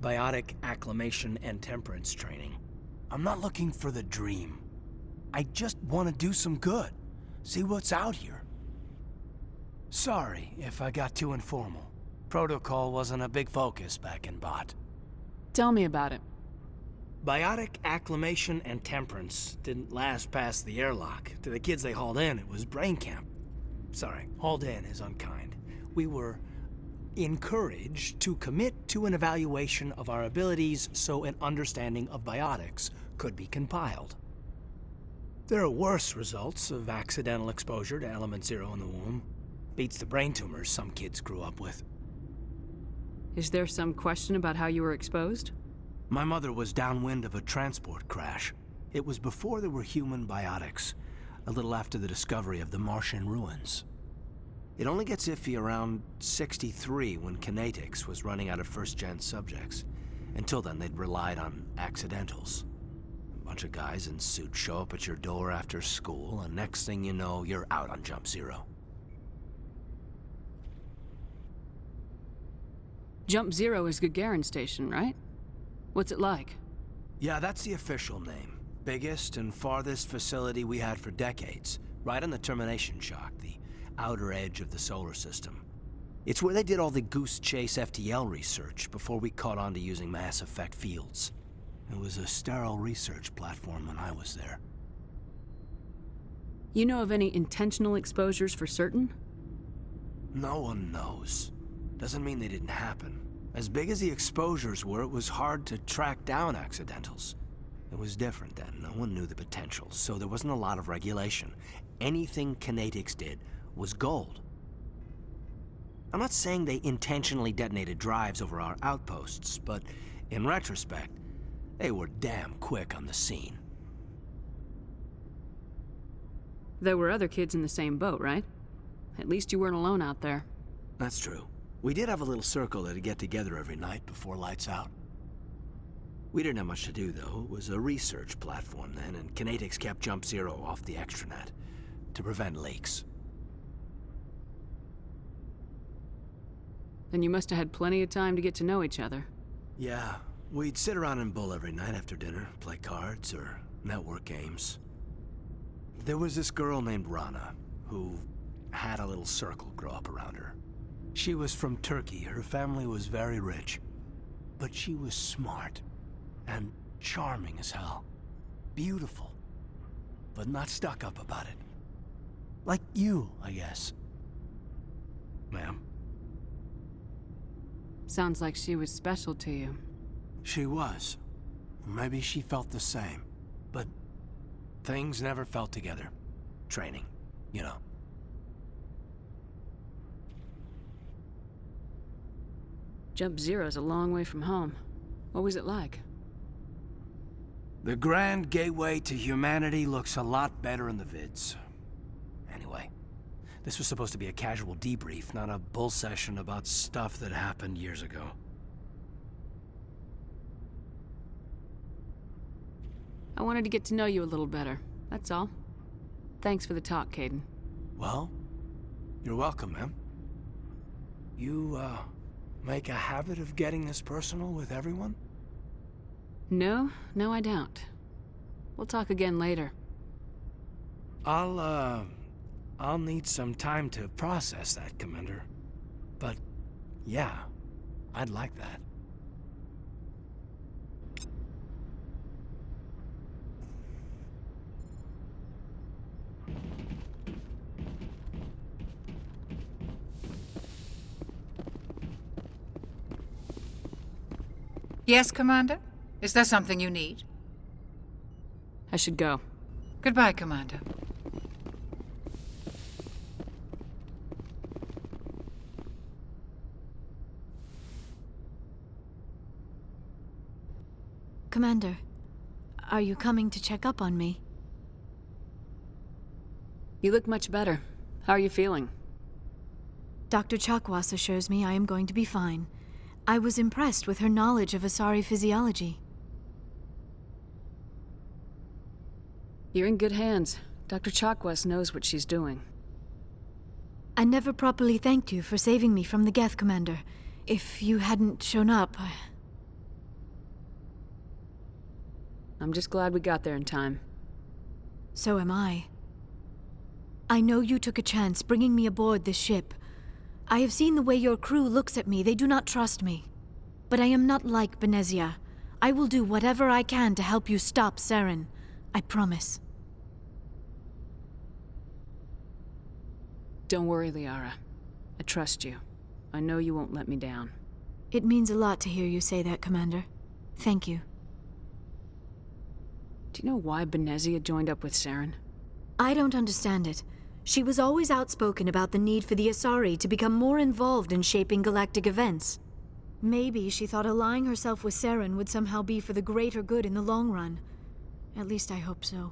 Biotic acclimation and temperance training. I'm not looking for the dream. I just want to do some good. See what's out here. Sorry if I got too informal. Protocol wasn't a big focus back in Bot. Tell me about it. Biotic acclimation and temperance didn't last past the airlock. To the kids they hauled in, it was brain camp. Sorry, hauled in is unkind. We were encouraged to commit to an evaluation of our abilities so an understanding of biotics could be compiled. There are worse results of accidental exposure to Element Zero in the womb. Beats the brain tumors some kids grew up with. Is there some question about how you were exposed? My mother was downwind of a transport crash. It was before there were human biotics, a little after the discovery of the Martian ruins. It only gets iffy around 63 when Kinetics was running out of first-gen subjects. Until then, they'd relied on accidentals. A bunch of guys in suits show up at your door after school, and next thing you know, you're out on Jump Zero. Jump Zero is Gagarin Station, right? What's it like? Yeah, that's the official name. Biggest and farthest facility we had for decades, right on the termination shock, the outer edge of the solar system. It's where they did all the Goose Chase FTL research before we caught on to using mass effect fields. It was a sterile research platform when I was there. You know of any intentional exposures for certain? No one knows. Doesn't mean they didn't happen. As big as the exposures were, it was hard to track down accidentals. It was different then. No one knew the potential, so there wasn't a lot of regulation. Anything Kinetics did was gold. I'm not saying they intentionally detonated drives over our outposts, but in retrospect, they were damn quick on the scene. There were other kids in the same boat, right? At least you weren't alone out there. That's true. We did have a little circle that'd get together every night before lights out. We didn't have much to do, though. It was a research platform then, and Kinetics kept Jump Zero off the extranet to prevent leaks. Then you must have had plenty of time to get to know each other. Yeah, we'd sit around and bull every night after dinner, play cards or network games. There was this girl named Rana, who had a little circle grow up around her. She was from Turkey. Her family was very rich. But she was smart and charming as hell. Beautiful, but not stuck up about it. Like you, I guess. Ma'am? Sounds like she was special to you. She was. Maybe she felt the same. But things never felt together. Training, you know. Jump Zero's a long way from home. What was it like? The grand gateway to humanity looks a lot better in the vids. Anyway, this was supposed to be a casual debrief, not a bull session about stuff that happened years ago. I wanted to get to know you a little better, that's all. Thanks for the talk, Kaidan. Well, you're welcome, ma'am. You, make a habit of getting this personal with everyone? No, I don't. We'll talk again later. I'll need some time to process that, Commander. But, yeah, I'd like that. Yes, Commander? Is there something you need? I should go. Goodbye, Commander. Commander, are you coming to check up on me? You look much better. How are you feeling? Dr. Chakwas assures me I am going to be fine. I was impressed with her knowledge of Asari physiology. You're in good hands. Dr. Chakwas knows what she's doing. I never properly thanked you for saving me from the Geth, Commander. If you hadn't shown up, I'm just glad we got there in time. So am I. I know you took a chance bringing me aboard this ship. I have seen the way your crew looks at me. They do not trust me. But I am not like Benezia. I will do whatever I can to help you stop Saren. I promise. Don't worry, Liara. I trust you. I know you won't let me down. It means a lot to hear you say that, Commander. Thank you. Do you know why Benezia joined up with Saren? I don't understand it. She was always outspoken about the need for the Asari to become more involved in shaping galactic events. Maybe she thought allying herself with Saren would somehow be for the greater good in the long run. At least I hope so.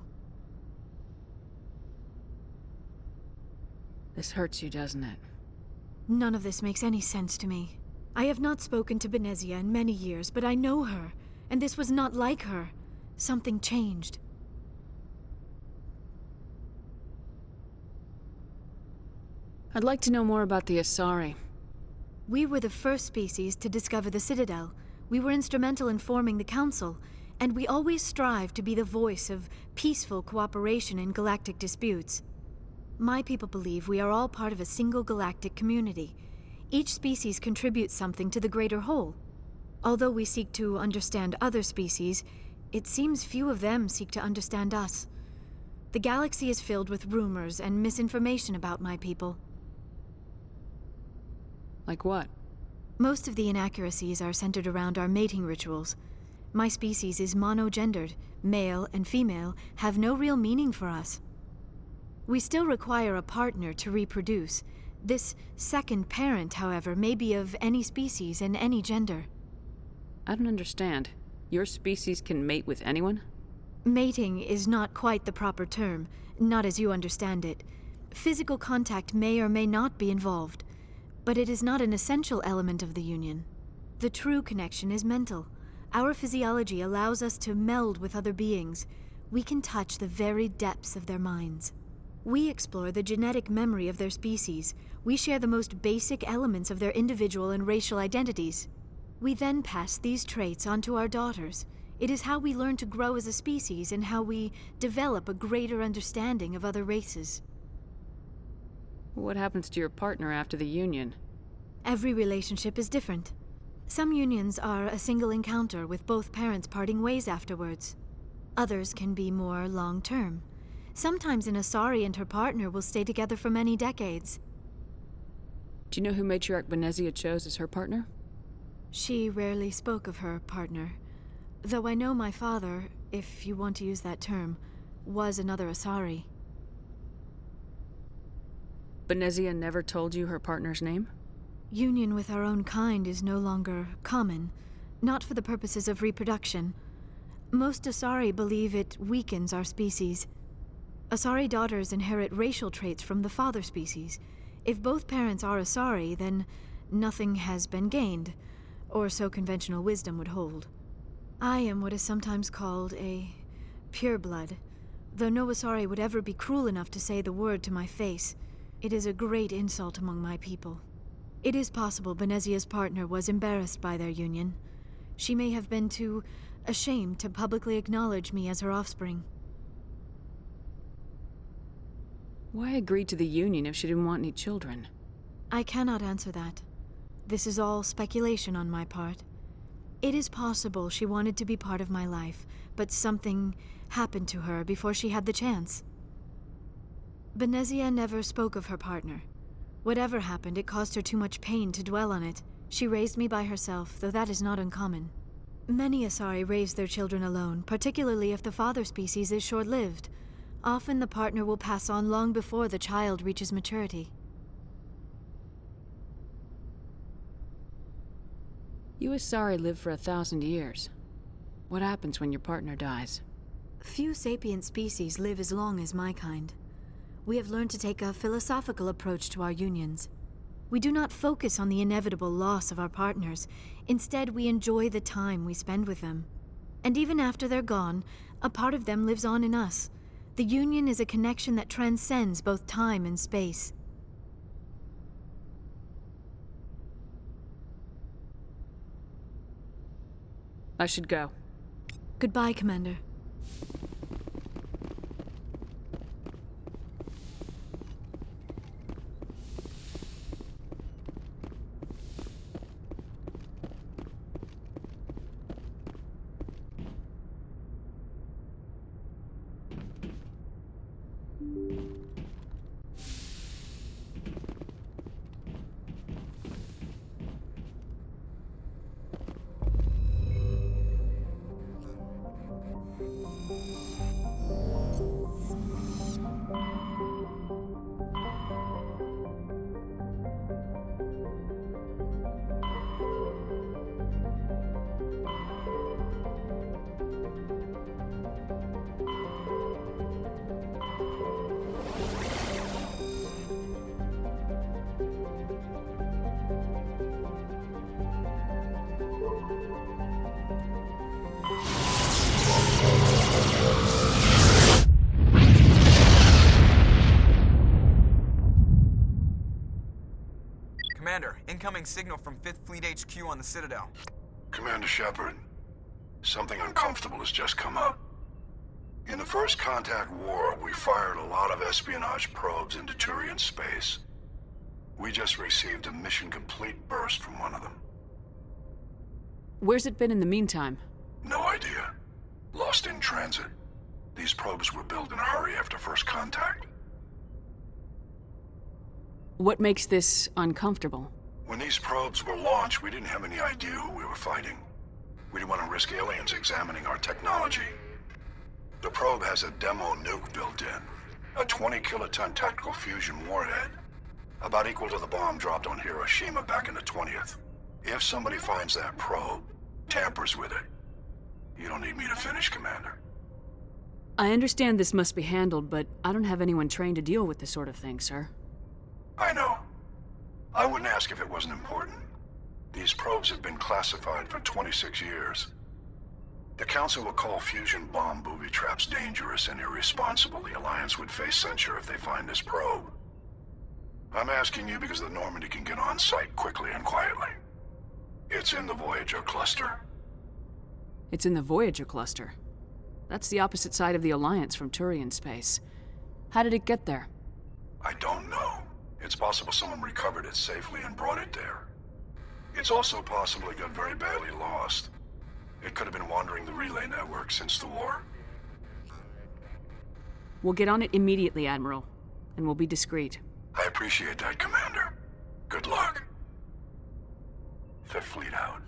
This hurts you, doesn't it? None of this makes any sense to me. I have not spoken to Benezia in many years, but I know her, and this was not like her. Something changed. I'd like to know more about the Asari. We were the first species to discover the Citadel. We were instrumental in forming the Council, and we always strive to be the voice of peaceful cooperation in galactic disputes. My people believe we are all part of a single galactic community. Each species contributes something to the greater whole. Although we seek to understand other species, it seems few of them seek to understand us. The galaxy is filled with rumors and misinformation about my people. Like what? Most of the inaccuracies are centered around our mating rituals. My species is monogendered. Male and female have no real meaning for us. We still require a partner to reproduce. This second parent, however, may be of any species and any gender. I don't understand. Your species can mate with anyone? Mating is not quite the proper term, not as you understand it. Physical contact may or may not be involved, but it is not an essential element of the union. The true connection is mental. Our physiology allows us to meld with other beings. We can touch the very depths of their minds. We explore the genetic memory of their species. We share the most basic elements of their individual and racial identities. We then pass these traits on to our daughters. It is how we learn to grow as a species and how we develop a greater understanding of other races. What happens to your partner after the union? Every relationship is different. Some unions are a single encounter with both parents parting ways afterwards. Others can be more long-term. Sometimes an Asari and her partner will stay together for many decades. Do you know who Matriarch Benezia chose as her partner? She rarely spoke of her partner. Though I know my father, if you want to use that term, was another Asari. Benezia never told you her partner's name? Union with our own kind is no longer common, not for the purposes of reproduction. Most Asari believe it weakens our species. Asari daughters inherit racial traits from the father species. If both parents are Asari, then nothing has been gained, or so conventional wisdom would hold. I am what is sometimes called a pureblood, though no Asari would ever be cruel enough to say the word to my face. It is a great insult among my people. It is possible Benezia's partner was embarrassed by their union. She may have been too ashamed to publicly acknowledge me as her offspring. Why agree to the union if she didn't want any children? I cannot answer that. This is all speculation on my part. It is possible she wanted to be part of my life, but something happened to her before she had the chance. Benezia never spoke of her partner. Whatever happened, it caused her too much pain to dwell on it. She raised me by herself, though that is not uncommon. Many Asari raise their children alone, particularly if the father species is short-lived. Often the partner will pass on long before the child reaches maturity. You Asari live for 1,000 years. What happens when your partner dies? Few sapient species live as long as my kind. We have learned to take a philosophical approach to our unions. We do not focus on the inevitable loss of our partners. Instead, we enjoy the time we spend with them. And even after they're gone, a part of them lives on in us. The union is a connection that transcends both time and space. I should go. Goodbye, Commander. Commander, incoming signal from 5th Fleet HQ on the Citadel. Commander Shepard, Something uncomfortable has just come up. In the First Contact War, we fired a lot of espionage probes into Turian space. We just received a mission-complete burst from one of them. Where's it been in the meantime? No idea. Lost in transit. These probes were built in a hurry after First Contact. What makes this uncomfortable? When these probes were launched, we didn't have any idea who we were fighting. We didn't want to risk aliens examining our technology. The probe has a demo nuke built in. A 20-kiloton tactical fusion warhead. About equal to the bomb dropped on Hiroshima back in the 20th. If somebody finds that probe, tampers with it, you don't need me to finish, Commander. I understand this must be handled, but I don't have anyone trained to deal with this sort of thing, sir. I know. I wouldn't ask if it wasn't important. These probes have been classified for 26 years. The Council will call fusion bomb booby traps dangerous and irresponsible. The Alliance would face censure if they find this probe. I'm asking you because the Normandy can get on site quickly and quietly. It's in the Voyager cluster. It's in the Voyager cluster. That's the opposite side of the Alliance from Turian space. How did it get there? I don't know. It's possible someone recovered it safely and brought it there. It's also possible it got very badly lost. It could have been wandering the relay network since the war. We'll get on it immediately, Admiral, and we'll be discreet. I appreciate that, Commander. Good luck. Fifth Fleet out.